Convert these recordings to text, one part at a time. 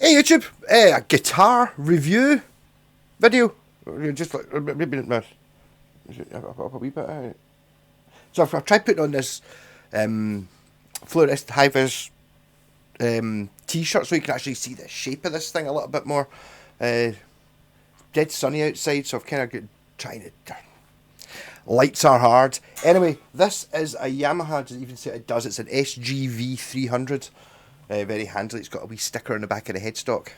Hey YouTube, a guitar review video. Just like maybe up a wee bit. So I've tried putting on this fluorescent high vis t-shirt so you can actually see the shape of this thing a little bit more. Dead sunny outside, so I've kind of got trying to. Lights are hard. Anyway, this is a Yamaha. Doesn't even say it does. It's an sgv300. Very handy. It's got a wee sticker on the back of the headstock.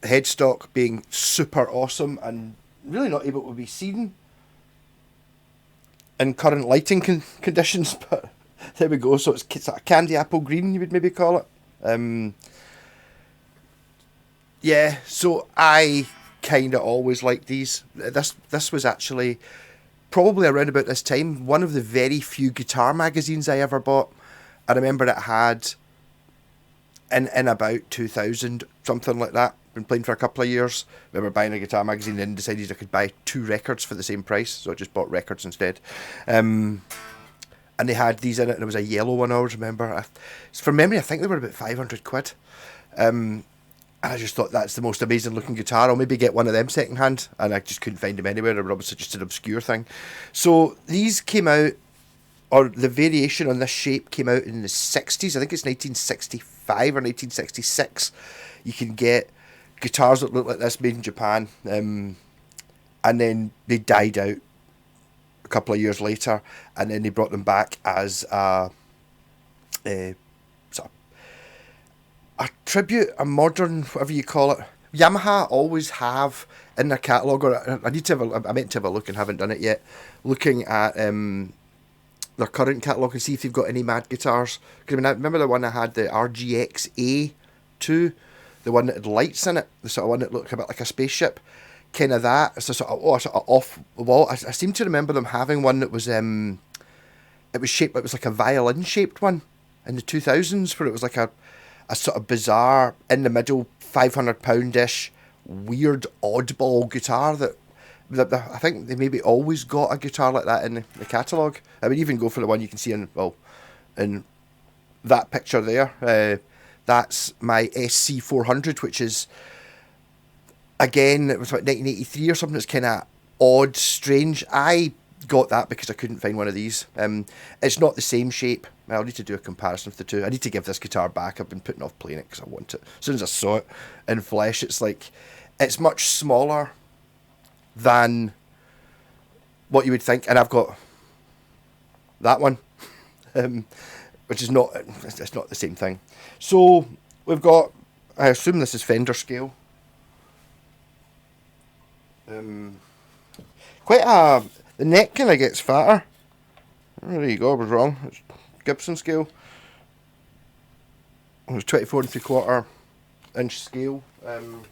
Headstock being super awesome and really not able to be seen in current lighting conditions, but there we go. So it's sort of candy apple green, you would maybe call it. Yeah, so I kind of always liked these. This was actually probably around about this time one of the very few guitar magazines I ever bought. I remember it had in about 2000, something like that. Been playing for a couple of years. Remember buying a guitar magazine and decided I could buy 2 records for the same price, so I just bought records instead. And they had these in it, and it was a yellow one. I always remember. From memory, I think they were about 500 quid. And I just thought that's the most amazing looking guitar. I'll maybe get one of them second hand, and I just couldn't find them anywhere. They were obviously just an obscure thing. So these came out, or the variation on this shape came out in the 60s. I think it's 1965 or 1966. You can get guitars that look like this made in Japan, and then they died out a couple of years later, and then they brought them back as a sort of a tribute, a modern, whatever you call it. Yamaha always have in their catalogue, or I need to have I meant to have a look and haven't done it yet, looking at their current catalogue and see if they've got any mad guitars. Because I mean, I remember the one I had, the RGX A2, the one that had lights in it, the sort of one that looked a bit like a spaceship. Kind of that. It's a sort of off the wall. I seem to remember them having one that was it was shaped. It was like a violin shaped one in the 2000s, where it was like a sort of bizarre in the middle £500-ish weird oddball guitar that I think they maybe always got a guitar like that in the catalogue. I would even go for the one you can see in that picture there. That's my SC400, which is, again, it was like 1983 or something. It's kind of odd, strange. I got that because I couldn't find one of these. It's not the same shape. I'll need to do a comparison of the two. I need to give this guitar back. I've been putting off playing it because I want it. As soon as I saw it in flesh, it's like, it's much smaller than what you would think. And I've got that one, which is not, it's not the same thing. So we've got, I assume this is Fender scale. The neck kind of gets fatter. Oh, there you go, I was wrong. It's Gibson scale. It was 24 3/4 inch scale. And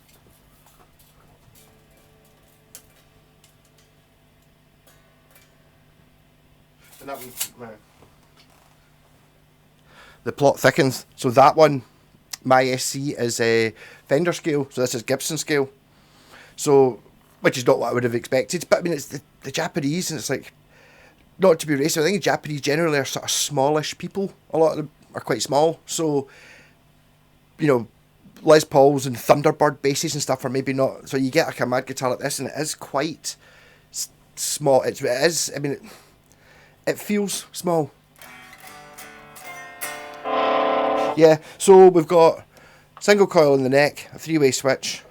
that one, the plot thickens. So that one, my SC, is a Fender scale. So this is Gibson scale. So, which is not what I would have expected. But I mean, it's the Japanese, and it's like, not to be racist, I think Japanese generally are sort of smallish people. A lot of them are quite small. So, you know, Les Pauls and Thunderbird basses and stuff are maybe not. So you get like a mad guitar like this, and it is quite small. It is. I mean, it feels small. Yeah. So we've got single coil in the neck, a 3-way switch,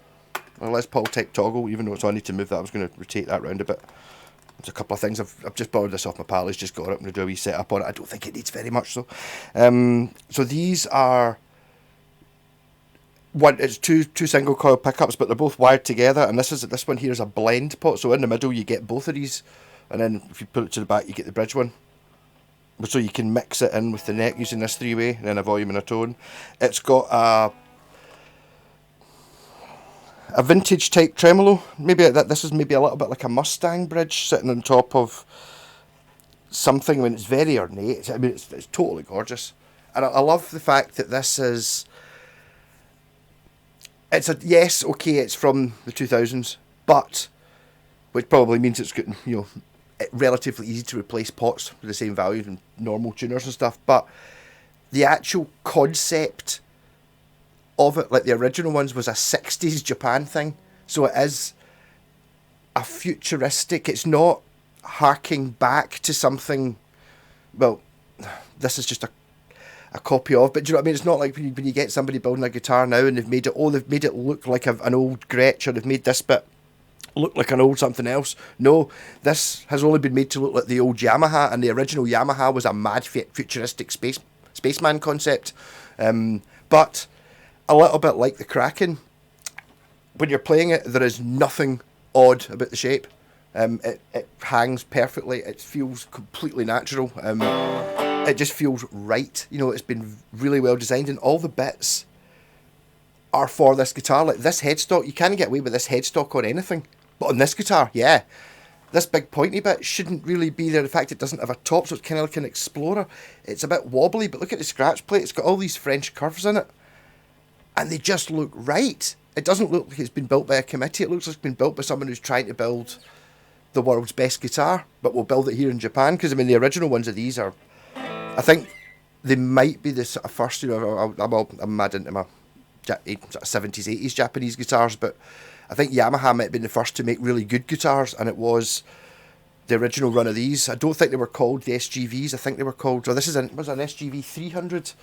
a Les Paul type toggle. Even though it's on, I need to move that. I was going to rotate that round a bit. There's a couple of things. I've just borrowed this off my pal. He's just got it. I'm going to do a wee setup on it. I don't think it needs very much though. So these are it's two single coil pickups, but they're both wired together. And this one here is a blend pot. So in the middle you get both of these, and then if you put it to the back you get the bridge one. So you can mix it in with the neck using this 3-way, and then a volume and a tone. It's got a vintage type tremolo. Maybe this is maybe a little bit like a Mustang bridge sitting on top of something when it's very ornate. I mean, it's totally gorgeous, and I love the fact that this is. It's it's from the 2000s, but which probably means it's got relatively easy to replace pots with the same value than normal tuners and stuff. But the actual concept of it, like the original ones, was a 60s Japan thing. So it is a futuristic, it's not harking back to something, well, this is just a copy of, but do you know what I mean? It's not like when you get somebody building a guitar now and they've made it look like an old Gretsch, or they've made this bit look like an old something else. No, this has only been made to look like the old Yamaha, and the original Yamaha was a mad futuristic spaceman concept. But a little bit like the Kraken, when you're playing it, there is nothing odd about the shape. It hangs perfectly. It feels completely natural. It just feels right. You know, it's been really well designed, and all the bits are for this guitar. Like this headstock, you can't get away with this headstock on anything. But on this guitar, yeah. This big pointy bit shouldn't really be there. In fact, it doesn't have a top, so it's kind of like an Explorer. It's a bit wobbly, but look at the scratch plate. It's got all these French curves in it. And they just look right. It doesn't look like it's been built by a committee. It looks like it's been built by someone who's trying to build the world's best guitar, but we'll build it here in Japan. Because, I mean, the original ones of these are, I think they might be the sort of first, you know, I'm mad into my 70s, 80s Japanese guitars, but I think Yamaha might have been the first to make really good guitars, and it was the original run of these. I don't think they were called the SGVs. I think they were called, this was an SGV300.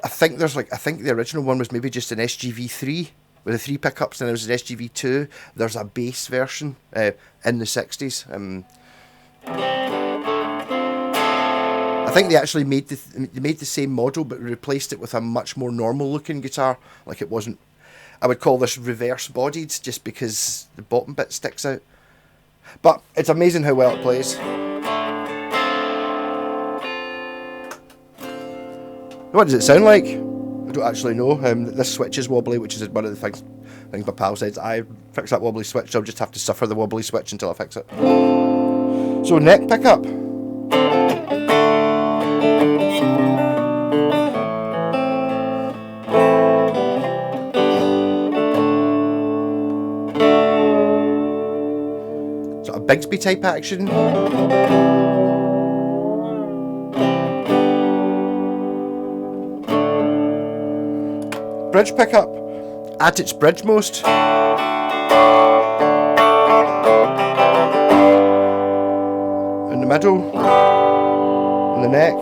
I think the original one was maybe just an SGV3 with the 3 pickups, and there was an SGV2. There's a bass version in the 60s. I think they actually made the same model, but replaced it with a much more normal looking guitar. Like, it wasn't, I would call this reverse bodied, just because the bottom bit sticks out. But it's amazing how well it plays. What does it sound like? I don't actually know. This switch is wobbly, which is one of the things my pal says. I fix that wobbly switch, so I'll just have to suffer the wobbly switch until I fix it. So neck pickup. Sort of Bigsby type action. Bridge pickup at its bridgemost. In the middle, in the neck.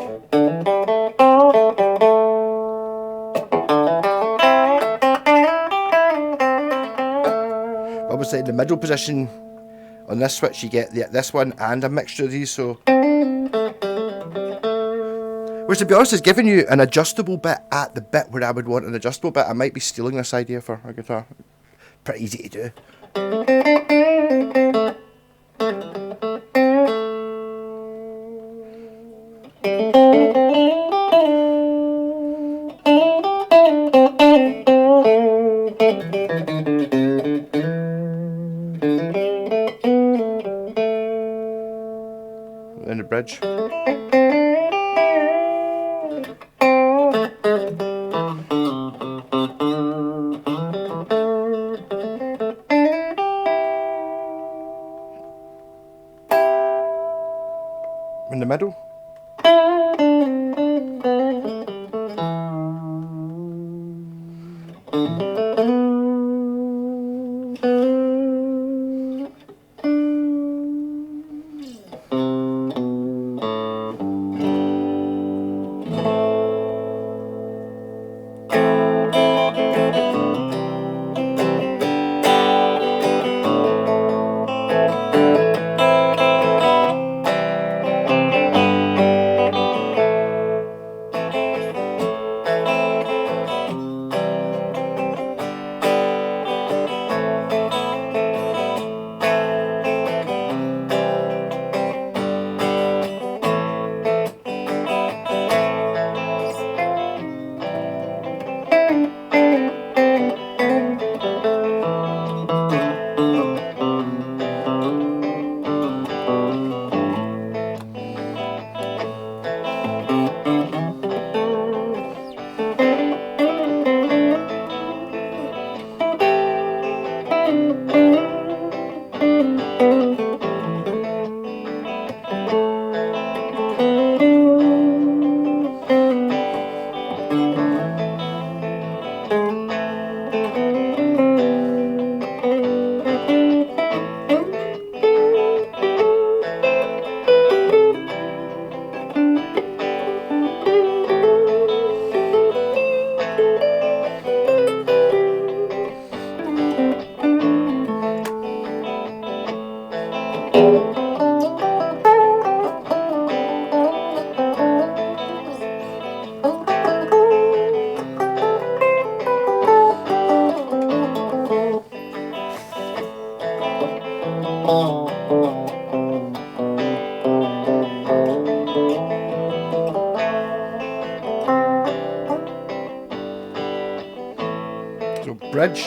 Obviously, in the middle position on this switch, you get this one and a mixture of these. So, which, to be honest, is giving you an adjustable bit at the bit where I would want an adjustable bit. I might be stealing this idea for a guitar. Pretty easy to do. And the bridge. In the middle. So bridge.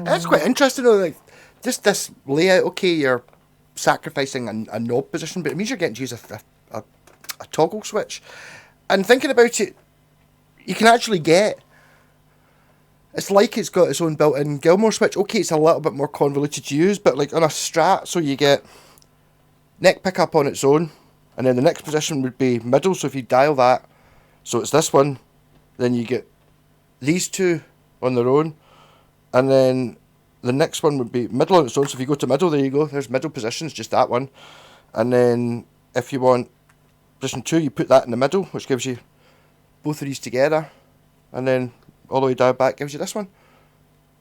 That's quite interesting though, like just this layout. Okay, you're sacrificing a knob position, but it means you're getting to use a toggle switch. And thinking about it, you can actually get, it's like it's got its own built-in Gilmore switch. Okay, it's a little bit more convoluted to use, but like on a Strat, so you get neck pickup on its own, and then the next position would be middle. So if you dial that, so it's this one, then you get these two on their own, and then the next one would be middle on its own. So if you go to middle, there you go. There's middle positions, just that one. And then if you want position 2, you put that in the middle, which gives you both of these together. And then all the way down back gives you this one.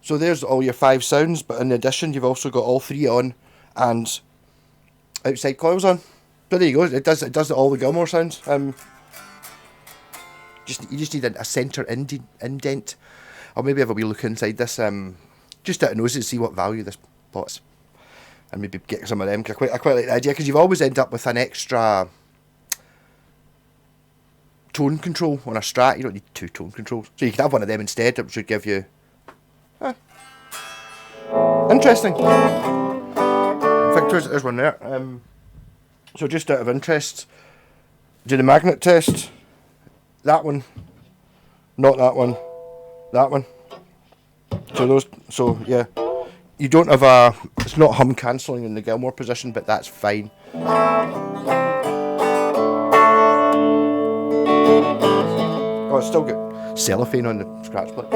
So there's all your 5 sounds, but in addition, you've also got all 3 on and outside coils on. But there you go. It does all the Gilmore sounds. You just need a centre indent. Or maybe have a wee look inside this, just out of nose to see what value this bot's, and maybe get some of them. Cause I quite like the idea, because you've always end up with an extra tone control on a Strat. You don't need 2 tone controls, so you can have one of them instead, which would give you interesting. In fact, there's one there. So just out of interest, do the magnet test. That one, not that one. That one. So yeah, you don't have it's not hum cancelling in the Gilmore position, but that's fine. Oh, it's still got cellophane on the scratch plate.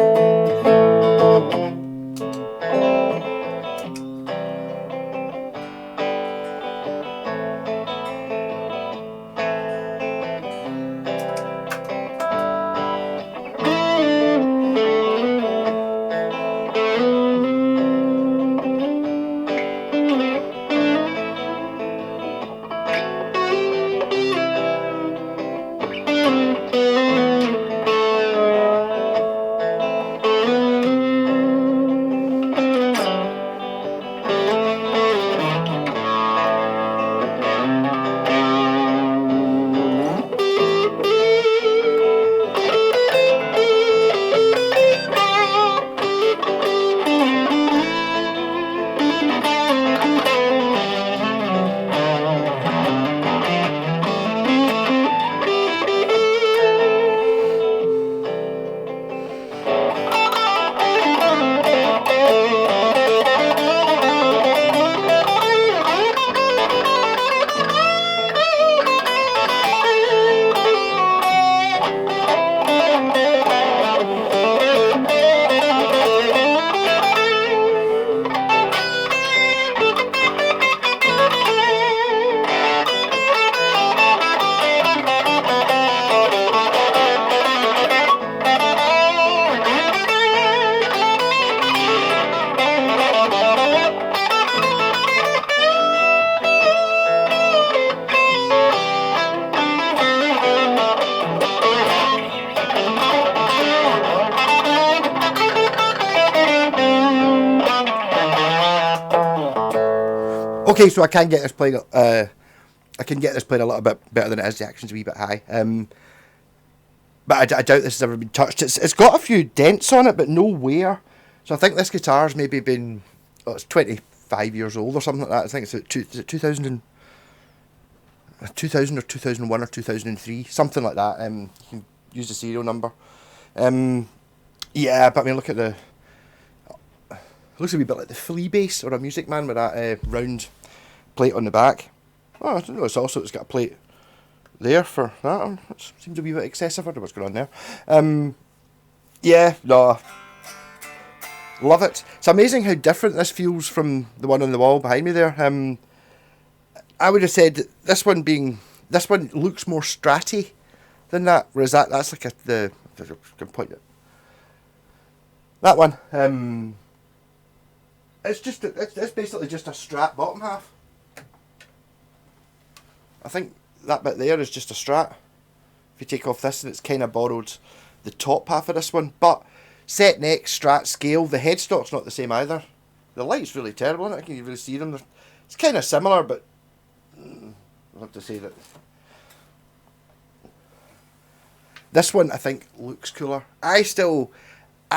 Okay, so I can get this playing. I can get this playing a little bit better than it is. The action's a wee bit high. But I doubt this has ever been touched. It's got a few dents on it, but no wear. So I think this guitar's maybe been, it's 25 years old or something like that. I think it's 2000 or 2001 or 2003, something like that. You can use the serial number. Yeah, but I mean, look at looks a wee bit like the Flea bass or a Music Man with that round plate on the back. Oh, I don't know. It's got a plate there for that. It seems a wee bit excessive. I don't know what's going on there. Yeah, no, love it. It's amazing how different this feels from the one on the wall behind me there. I would have said this one looks more stratty than that, whereas that's like the point it. That one, it's basically just a Strat bottom half. I think that bit there is just a Strat. If you take off this, and it's kind of borrowed the top half of this one, but set neck, Strat scale. The headstock's not the same either. The light's really terrible, isn't it? I can't really see them. It's kind of similar, but I'll have to say that this one I think looks cooler. I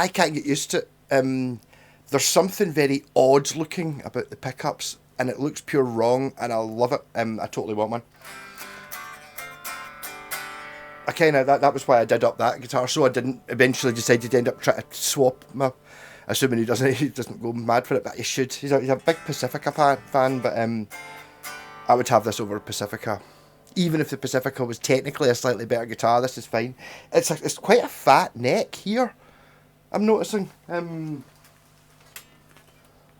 can't get used to it. There's something very odd looking about the pickups, and it looks pure wrong, and I love it. I totally want one. That was why I did up that guitar, so I didn't eventually decide to end up trying to swap my. Assuming he doesn't go mad for it, but he should. He's a big Pacifica fan, but I would have this over Pacifica. Even if the Pacifica was technically a slightly better guitar, this is fine. It's quite a fat neck here, I'm noticing. The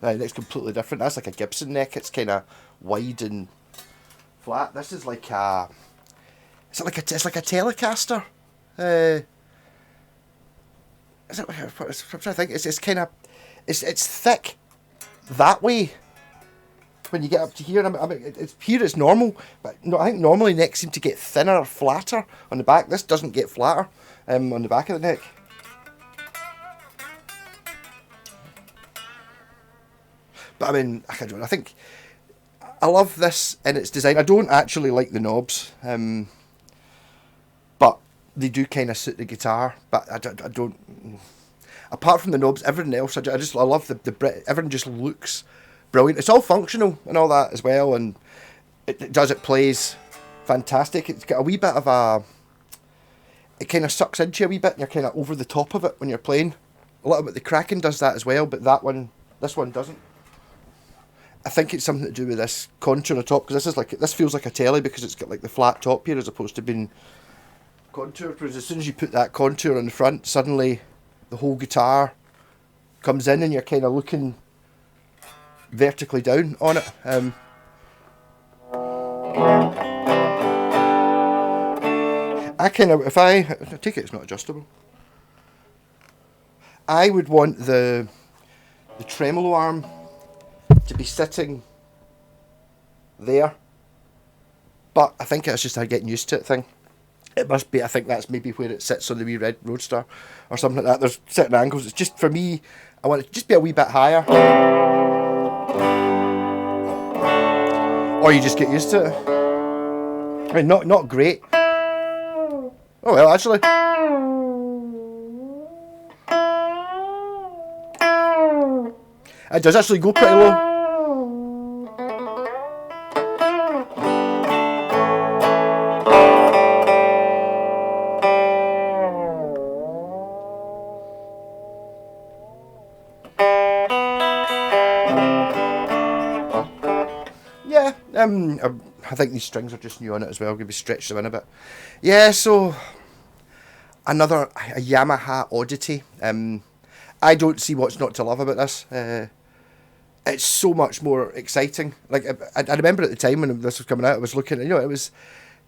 neck's completely different. That's like a Gibson neck. It's kind of wide and flat. This is like a. It's like a Telecaster. Is it? I'm trying to think. It's kind of. It's thick that way. When you get up to here, it's normal, but no, I think normally necks seem to get thinner or flatter on the back. This doesn't get flatter on the back of the neck. But I mean, I think I love this in its design. I don't actually like the knobs, but they do kind of suit the guitar. But I don't. Apart from the knobs, everything else, I love the everything just looks brilliant. It's all functional and all that as well, and it plays fantastic. It's got a wee bit of a. It kind of sucks into you a wee bit, and you're kind of over the top of it when you're playing. A little bit the Kraken does that as well, but this one doesn't. I think it's something to do with this contour on the top, because this feels like a telly because it's got like the flat top here as opposed to being contoured. Whereas as soon as you put that contour on the front, suddenly the whole guitar comes in and you're kind of looking vertically down on it. If I take it, it's not adjustable. I would want the tremolo arm to be sitting there, but I think it's just a getting used to it thing. It must be. I think that's maybe where it sits on the wee red Roadster or something like that. There's certain angles. It's just for me. I want it to just be a wee bit higher, or you just get used to it. I mean, not great. Oh well, actually. It does actually go pretty low. Yeah, I think these strings are just new on it as well. Maybe stretch them in a bit. Yeah, so a Yamaha oddity. I don't see what's not to love about this. It's so much more exciting. Like I remember at the time when this was coming out, I was looking, it was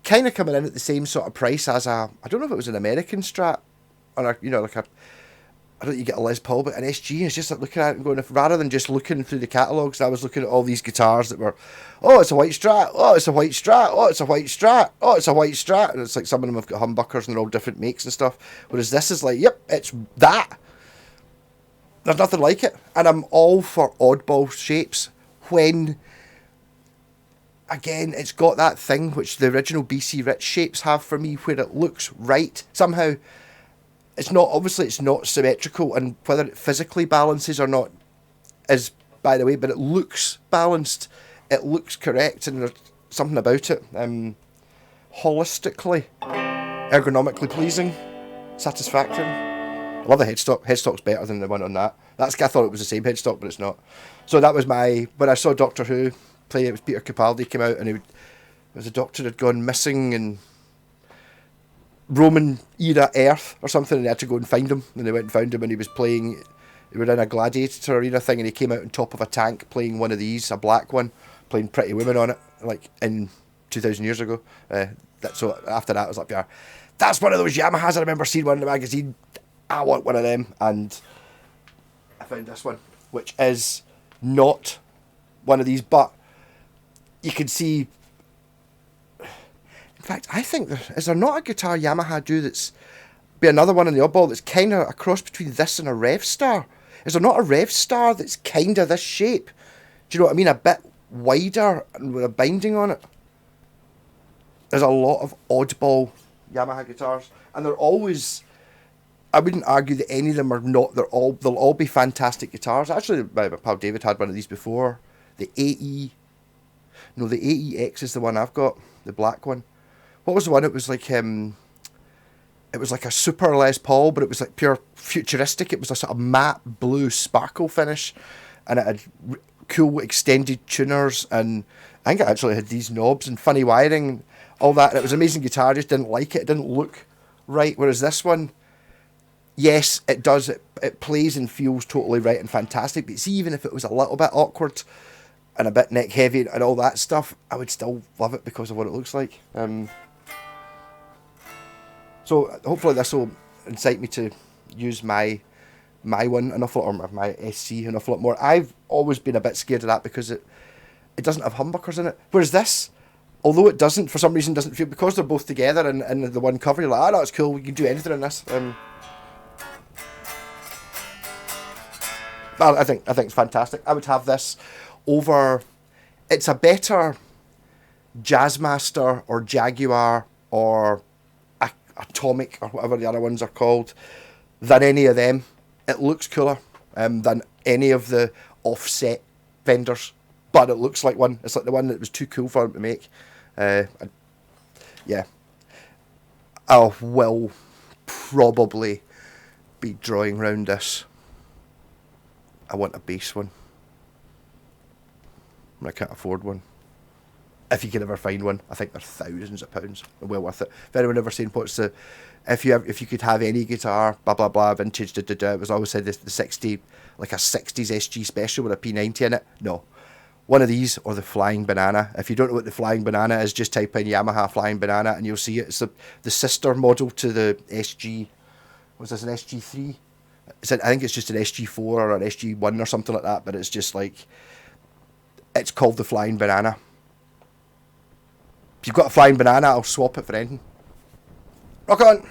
kind of coming in at the same sort of price as I don't know if it was an American Strat or I don't know, you get a Les Paul, but an SG is just like looking at it and going, rather than just looking through the catalogues, I was looking at all these guitars that were, oh, it's a white Strat, oh, it's a white Strat, oh, it's a white Strat, oh, it's a white Strat, and it's like some of them have got humbuckers and they're all different makes and stuff, whereas this is like, yep, it's that. There's nothing like it, and I'm all for oddball shapes when, again, it's got that thing which the original BC Rich shapes have for me, where it looks right. Somehow, it's not symmetrical, and whether it physically balances or not is by the way, but it looks balanced, it looks correct, and there's something about it, holistically, ergonomically pleasing, satisfactory. I love the headstock. Headstock's better than the one on that. I thought it was the same headstock, but it's not. So that was when I saw Doctor Who play, it was Peter Capaldi came out, and it was a doctor had gone missing in Roman era Earth or something, and they had to go and find him, and they went and found him, and he was playing, they were in a gladiator arena thing, and he came out on top of a tank playing one of these, a black one, playing Pretty Women on it, like in 2,000 years ago. So after that I was like, yeah, that's one of those Yamahas. I remember seeing one in the magazine. I want one of them, and I found this one, which is not one of these, but you can see. In fact, I think is there not a guitar Yamaha do that's be another one in the oddball that's kind of a cross between this and a Rev Star? Is there not a Rev Star that's kind of this shape? Do you know what I mean? A bit wider and with a binding on it. There's a lot of oddball Yamaha guitars, and they're always. I wouldn't argue that any of them are not. They'll all be fantastic guitars. Actually, my pal David had one of these before. The AEX is the one I've got, the black one. What was the one? It was like a super Les Paul, but it was like pure futuristic. It was a sort of matte blue sparkle finish, and it had cool extended tuners, and I think it actually had these knobs and funny wiring, all that. And it was an amazing guitar. I just didn't like it. It didn't look right. Whereas this one, yes, it does. It plays and feels totally right and fantastic. But see, even if it was a little bit awkward and a bit neck heavy and all that stuff, I would still love it because of what it looks like. So hopefully this will incite me to use my one an awful lot, or my SC an awful lot more. I've always been a bit scared of that because it doesn't have humbuckers in it. Whereas this, although it doesn't, for some reason doesn't feel, because they're both together and the one cover, you're like, no, it's cool, we can do anything in this. I think it's fantastic. I would have this over. It's a better Jazzmaster or Jaguar or Atomic or whatever the other ones are called than any of them. It looks cooler than any of the offset vendors, but it looks like one. It's like the one that was too cool for them to make. Yeah, I will probably be drawing round this. I want a bass one. I can't afford one. If you can ever find one, I think they're thousands of pounds. They're well worth it. If anyone ever seen what's the, if you could have any guitar, blah blah blah, vintage, it was always said the 60, like a 60s SG special with a P90 in it. No, one of these or the Flying Banana. If you don't know what the Flying Banana is, just type in Yamaha Flying Banana and you'll see it. It's the sister model to the SG. Was this an SG3? I think it's just an SG4 or an SG1 or something like that. But it's just like, it's called the Flying Banana. If you've got a Flying Banana, I'll swap it for anything. Rock on!